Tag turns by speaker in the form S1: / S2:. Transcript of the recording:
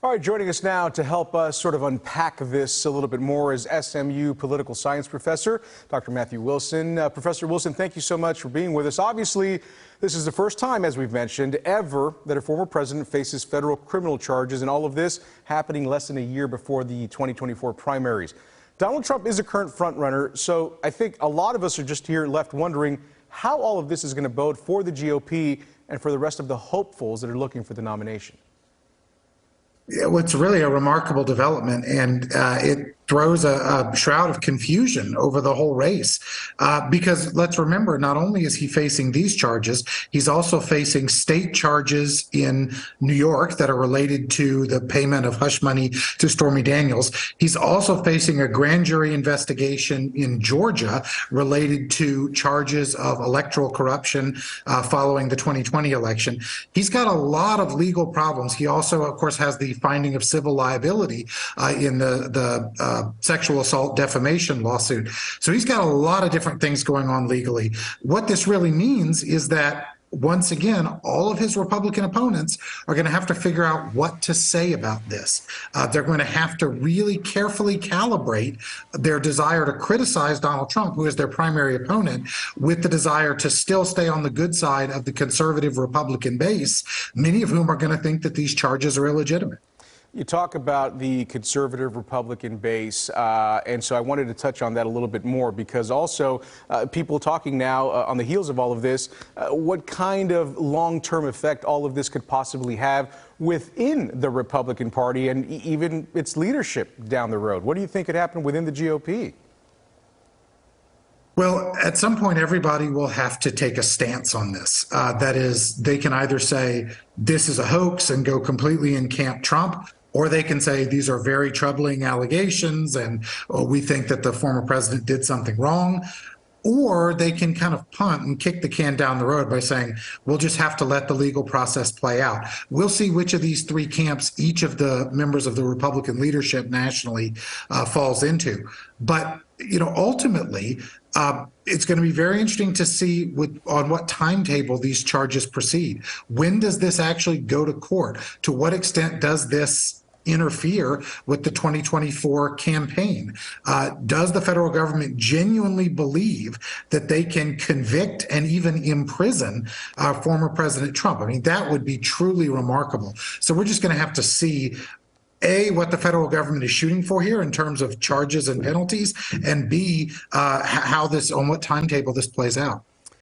S1: All right, joining us now to help us sort of unpack this a little bit more is SMU political science professor, Dr. Matthew Wilson. Professor Wilson, thank you so much for being with us. Obviously, this is the first time, as we've mentioned, ever that a former president faces federal criminal charges, and all of this happening less than a year before the 2024 primaries. Donald Trump is a current frontrunner, so I think a lot of us are just here left wondering how all of this is going to bode for the GOP and for the rest of the hopefuls that are looking for the nomination.
S2: It's really a remarkable development, and it throws a shroud of confusion over the whole race. Because let's remember, not only is he facing these charges, he's also facing state charges in New York that are related to the payment of hush money to Stormy Daniels. He's also facing a grand jury investigation in Georgia related to charges of electoral corruption following the 2020 election. He's got a lot of legal problems. He also, of course, has the finding of civil liability in the sexual assault defamation lawsuit. So he's got a lot of different things going on legally. What this really means is that, once again, all of his Republican opponents are going to have to figure out what to say about this. They're going to have to really carefully calibrate their desire to criticize Donald Trump, who is their primary opponent, with the desire to still stay on the good side of the conservative Republican base, many of whom are going to think that these charges are illegitimate.
S1: You talk about the conservative Republican base, and so I wanted to touch on that a little bit more, because also people talking now on the heels of all of this, what kind of long-term effect all of this could possibly have within the Republican Party and even its leadership down the road. What do you think could happen within the GOP?
S2: Well, at some point, everybody will have to take a stance on this. That is, they can either say this is a hoax and go completely in camp Trump, or they can say these are very troubling allegations and we think that the former president did something wrong. Or they can kind of punt and kick the can down the road by saying, we'll just have to let the legal process play out. We'll see which of these three camps each of the members of the Republican leadership nationally falls into. But, ultimately, it's going to be very interesting to see on what timetable these charges proceed. When does this actually go to court? To what extent does this interfere with the 2024 campaign? Does the federal government genuinely believe that they can convict and even imprison former President Trump? I mean, that would be truly remarkable. So we're just going to have to see, A, what the federal government is shooting for here in terms of charges and penalties, and B, how this, on what timetable this plays out.